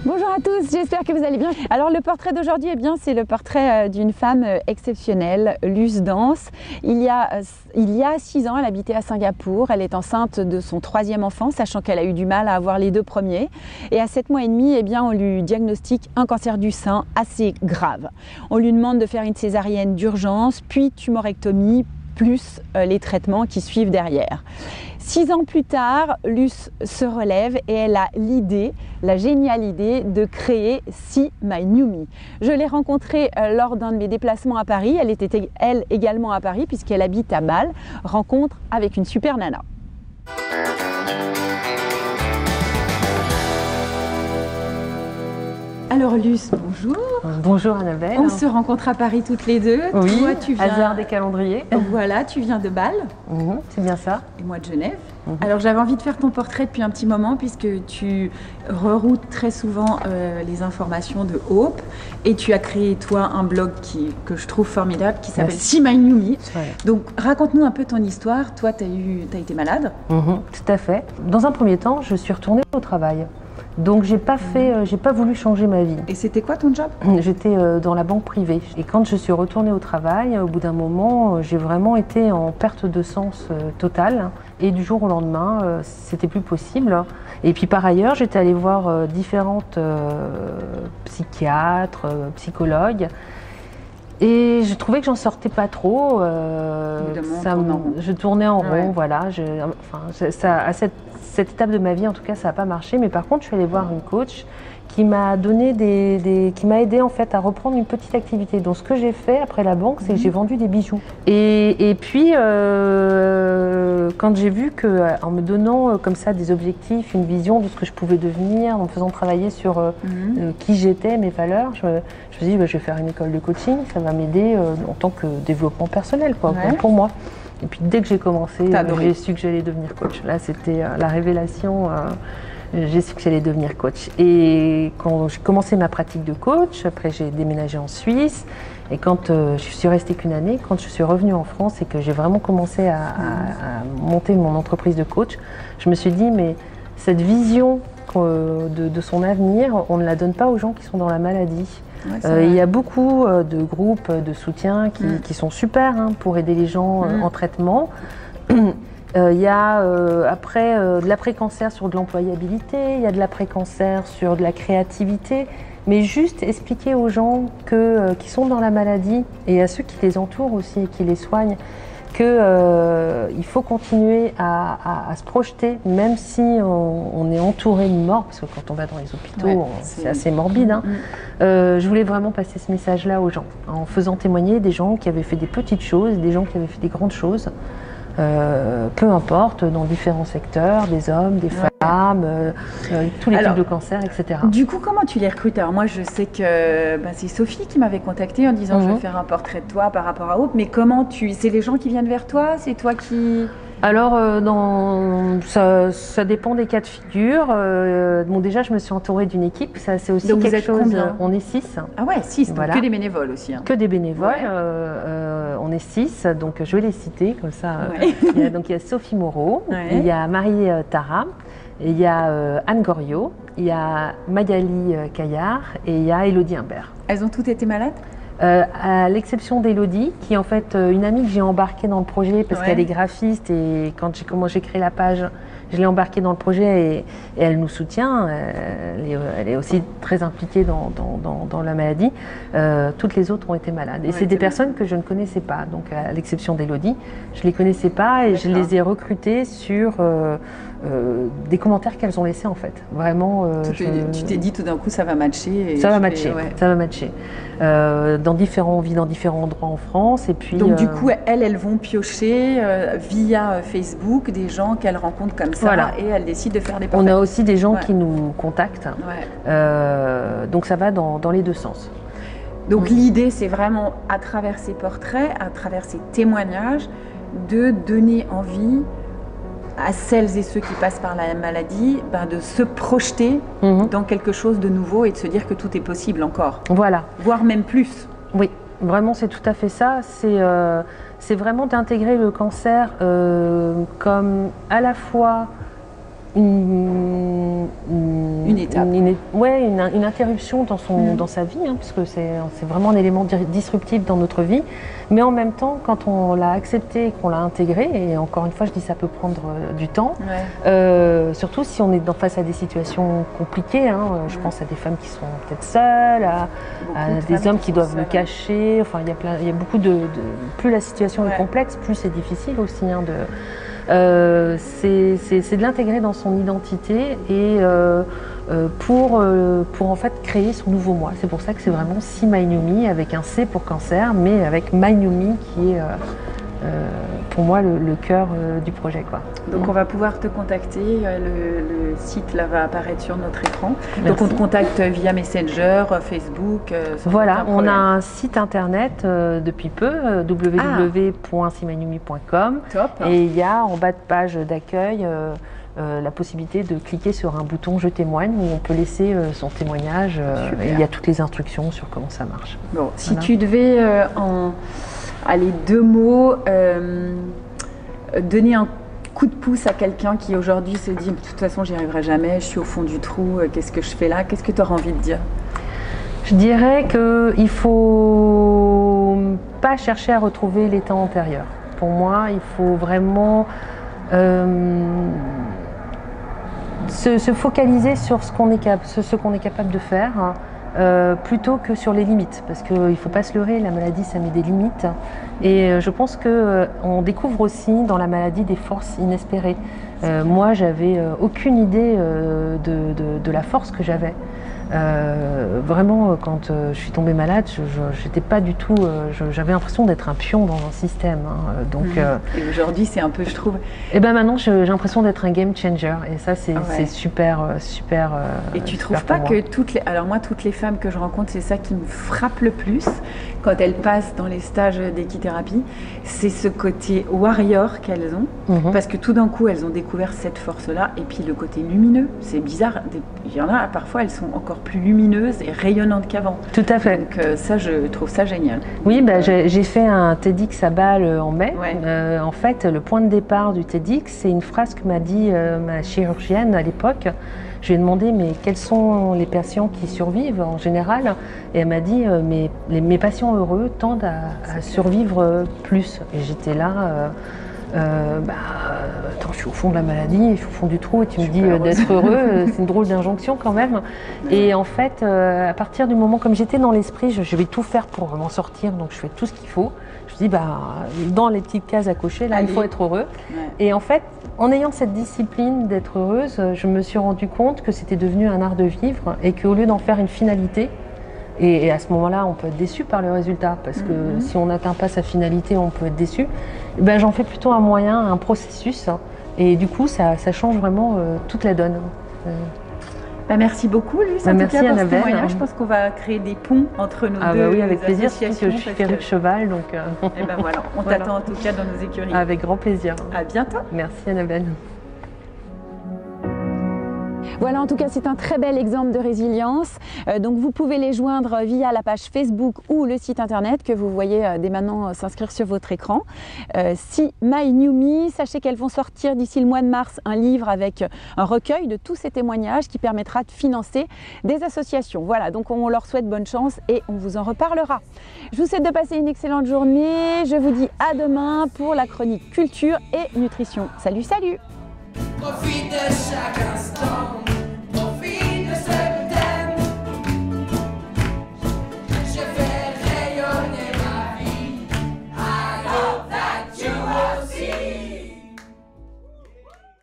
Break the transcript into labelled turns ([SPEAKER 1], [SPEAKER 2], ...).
[SPEAKER 1] Bonjour à tous, j'espère que vous allez bien. Alors le portrait d'aujourd'hui, c'est le portrait d'une femme exceptionnelle, Luce Danse. Il y a 6 ans, elle habitait à Singapour. Elle est enceinte de son 3e enfant, sachant qu'elle a eu du mal à avoir les 2 premiers. Et à 7 mois et demi, on lui diagnostique un cancer du sein assez grave. On lui demande de faire une césarienne d'urgence, puis tumorectomie, plus les traitements qui suivent derrière. 6 ans plus tard, Luce se relève et elle a la géniale idée de créer See My New Me. Je l'ai rencontrée lors d'un de mes déplacements à Paris. Elle était elle également à Paris puisqu'elle habite à Bâle. Rencontre avec une super nana. Alors Luce, bonjour.
[SPEAKER 2] Bonjour Annabelle.
[SPEAKER 1] On se rencontre à Paris toutes les deux.
[SPEAKER 2] Oui,
[SPEAKER 1] toi, tu viens...
[SPEAKER 2] hasard des calendriers.
[SPEAKER 1] Voilà, tu viens de Bâle.
[SPEAKER 2] C'est bien ça.
[SPEAKER 1] Et moi de Genève. Alors j'avais envie de faire ton portrait depuis un petit moment puisque tu reroutes très souvent les informations de Hope et tu as créé toi un blog que je trouve formidable qui s'appelle See My New Me. Donc raconte-nous un peu ton histoire. Toi, tu as été malade.
[SPEAKER 2] Tout à fait. Dans un premier temps, je suis retournée au travail. Donc j'ai pas voulu changer ma vie.
[SPEAKER 1] Et c'était quoi ton job?
[SPEAKER 2] J'étais dans la banque privée. Et quand je suis retournée au travail, au bout d'un moment, j'ai vraiment été en perte de sens totale. Et du jour au lendemain, c'était plus possible. Et puis par ailleurs, j'étais allée voir différentes psychiatres, psychologues. Et je trouvais que j'en sortais pas trop. Je tournais en rond, voilà. À cette étape de ma vie, en tout cas, ça n'a pas marché. Mais par contre, je suis allée voir une coach qui m'a donné qui m'a aidé en fait à reprendre une petite activité. Donc, ce que j'ai fait après la banque, c'est que j'ai vendu des bijoux. Et puis, quand j'ai vu qu'en me donnant comme ça des objectifs, une vision de ce que je pouvais devenir, en me faisant travailler sur qui j'étais, mes valeurs, je me suis dit, je vais faire une école de coaching, ça va m'aider en tant que développement personnel, quoi, pour moi. Et puis dès que j'ai commencé, j'ai su que j'allais devenir coach. Là, c'était la révélation. J'ai su que j'allais devenir coach. Et quand j'ai commencé ma pratique de coach, après j'ai déménagé en Suisse. Et quand je suis restée qu'une année, quand je suis revenue en France et que j'ai vraiment commencé à monter mon entreprise de coach, je me suis dit, mais cette vision de son avenir, on ne la donne pas aux gens qui sont dans la maladie. Il y a beaucoup de groupes de soutien qui sont super pour aider les gens en traitement. Il y a après de l'après-cancer sur de l'employabilité, il y a de l'après-cancer sur de la créativité, mais juste expliquer aux gens qui sont dans la maladie et à ceux qui les entourent aussi et qui les soignent qu'il faut continuer à se projeter, même si on est entouré de morts, parce que quand on va dans les hôpitaux, c'est assez morbide. Je voulais vraiment passer ce message-là aux gens, en faisant témoigner des gens qui avaient fait des petites choses, des gens qui avaient fait des grandes choses, peu importe, dans différents secteurs, des hommes, des femmes, tous les types de cancers, etc.
[SPEAKER 1] Du coup, comment tu les recrutes? Alors moi, je sais que c'est Sophie qui m'avait contactée en disant je vais faire un portrait de toi par rapport à Hope, mais comment c'est les gens qui viennent vers toi? C'est toi qui...
[SPEAKER 2] Alors, ça dépend des cas de figure. Bon, déjà, je me suis entourée d'une équipe. Ça, c'est aussi quelque chose.
[SPEAKER 1] Combien?
[SPEAKER 2] On est 6.
[SPEAKER 1] Ah ouais, 6,
[SPEAKER 2] voilà.
[SPEAKER 1] Que des bénévoles aussi.
[SPEAKER 2] Que des bénévoles. On est 6, donc je vais les citer comme ça. Donc, il y a Sophie Moreau, il y a Marie Tara, il y a Anne Goriot, il y a Magali Caillard et il y a Élodie Imbert.
[SPEAKER 1] Elles ont toutes été malades?
[SPEAKER 2] À l'exception d'Élodie, qui est en fait une amie que j'ai embarquée dans le projet parce qu'elle est graphiste et quand j'ai créé la page, je l'ai embarquée dans le projet et elle nous soutient. Elle est aussi très impliquée dans la maladie. Toutes les autres ont été malades. Et c'est des personnes que je ne connaissais pas. Donc à l'exception d'Élodie, je ne les connaissais pas et je les ai recrutées sur des commentaires qu'elles ont laissés en fait. Vraiment.
[SPEAKER 1] Tu t'es dit tout d'un coup ça va matcher.
[SPEAKER 2] Ça va matcher. Ça va matcher. On vit dans différents endroits en France et puis.
[SPEAKER 1] Donc du coup elles vont piocher via Facebook des gens qu'elles rencontrent comme ça et elles décident de faire des portraits.
[SPEAKER 2] On a aussi des gens qui nous contactent. Donc ça va dans les deux sens.
[SPEAKER 1] Donc l'idée c'est vraiment à travers ces portraits, à travers ces témoignages, de donner envie à celles et ceux qui passent par la maladie de se projeter dans quelque chose de nouveau et de se dire que tout est possible encore.
[SPEAKER 2] Voilà.
[SPEAKER 1] Voire même plus.
[SPEAKER 2] Oui, vraiment c'est tout à fait ça. C'est vraiment d'intégrer le cancer comme à la fois une
[SPEAKER 1] une étape.
[SPEAKER 2] Une interruption dans sa vie, hein, puisque c'est vraiment un élément disruptif dans notre vie. Mais en même temps, quand on l'a accepté et qu'on l'a intégré, et encore une fois, je dis ça peut prendre du temps, surtout si on est face à des situations compliquées. Hein, je pense à des femmes qui sont peut-être seules, à des hommes qui doivent le cacher. Enfin, il y a beaucoup de... Plus la situation est complexe, plus c'est difficile aussi. Hein, c'est de l'intégrer dans son identité et pour en fait créer son nouveau moi. C'est pour ça que c'est vraiment See My New Me avec un C pour cancer, mais avec My New Me qui est pour moi le cœur du projet, quoi.
[SPEAKER 1] Donc on va pouvoir te contacter, le site là va apparaître sur notre écran. Merci. Donc on te contacte via Messenger, Facebook.
[SPEAKER 2] Voilà, on a un site internet depuis peu, www.seemynewme.com. Et il y a en bas de page d'accueil la possibilité de cliquer sur un bouton Je témoigne où on peut laisser son témoignage. Et il y a toutes les instructions sur comment ça marche.
[SPEAKER 1] Bon, si tu devais allez, 2 mots, donner un coup de pouce à quelqu'un qui aujourd'hui se dit de toute façon j'y arriverai jamais, je suis au fond du trou, qu'est-ce que je fais là? Qu'est-ce que tu auras envie de dire?
[SPEAKER 2] Je dirais qu'il ne faut pas chercher à retrouver l'état antérieur. Pour moi, il faut vraiment se focaliser sur ce qu'on est capable de faire. Plutôt que sur les limites, parce qu'il ne faut pas se leurrer, la maladie ça met des limites et je pense qu'on découvre aussi dans la maladie des forces inespérées. Moi j'avais aucune idée de la force que j'avais. Vraiment, quand je suis tombée malade, j'étais pas du tout. J'avais l'impression d'être un pion dans un système. Hein, donc,
[SPEAKER 1] et aujourd'hui, c'est un peu, je trouve.
[SPEAKER 2] Et ben maintenant, j'ai l'impression d'être un game changer. Et ça, c'est super.
[SPEAKER 1] Et tu trouves pas que alors moi, toutes les femmes que je rencontre, c'est ça qui me frappe le plus quand elles passent dans les stages d'équithérapie, c'est ce côté warrior qu'elles ont, parce que tout d'un coup, elles ont découvert cette force-là, et puis le côté lumineux. C'est bizarre. Il y en a parfois, elles sont encore plus lumineuse et rayonnante qu'avant.
[SPEAKER 2] Tout à fait.
[SPEAKER 1] Donc ça, je trouve ça génial.
[SPEAKER 2] Oui, j'ai fait un TEDx à Bâle en mai. En fait, le point de départ du TEDx, c'est une phrase que m'a dit ma chirurgienne à l'époque. Je lui ai demandé, mais quels sont les patients qui survivent en général? Et elle m'a dit, mes patients heureux tendent à survivre plus. Et j'étais là... attends, je suis au fond de la maladie, je suis au fond du trou et tu me dis d'être heureux, c'est une drôle d'injonction quand même. Et en fait, à partir du moment, comme j'étais dans l'esprit, je vais tout faire pour m'en sortir, donc je fais tout ce qu'il faut. Je dis, dans les petites cases à cocher, là, il faut être heureux. Et en fait, en ayant cette discipline d'être heureuse, je me suis rendu compte que c'était devenu un art de vivre et qu'au lieu d'en faire une finalité, et à ce moment-là, on peut être déçu par le résultat, parce que si on n'atteint pas sa finalité, on peut être déçu. J'en fais plutôt un moyen, un processus, et du coup, ça change vraiment toute la donne.
[SPEAKER 1] Merci beaucoup, Luce, en tout cas, pour ce témoignage. Je pense qu'on va créer des ponts entre nos deux
[SPEAKER 2] oui, avec plaisir,
[SPEAKER 1] associations.
[SPEAKER 2] Surtout que je suis féru de cheval, donc...
[SPEAKER 1] voilà, on t'attend en tout cas dans nos écuries.
[SPEAKER 2] Avec grand plaisir.
[SPEAKER 1] À bientôt.
[SPEAKER 2] Merci, Annabelle.
[SPEAKER 1] Voilà, en tout cas, c'est un très bel exemple de résilience. Donc, vous pouvez les joindre via la page Facebook ou le site internet que vous voyez dès maintenant s'inscrire sur votre écran. See My New Me, sachez qu'elles vont sortir d'ici le mois de mars un livre avec un recueil de tous ces témoignages qui permettra de financer des associations. Voilà, donc on leur souhaite bonne chance et on vous en reparlera. Je vous souhaite de passer une excellente journée. Je vous dis à demain pour la chronique culture et nutrition. Salut, salut! Profite de chaque instant.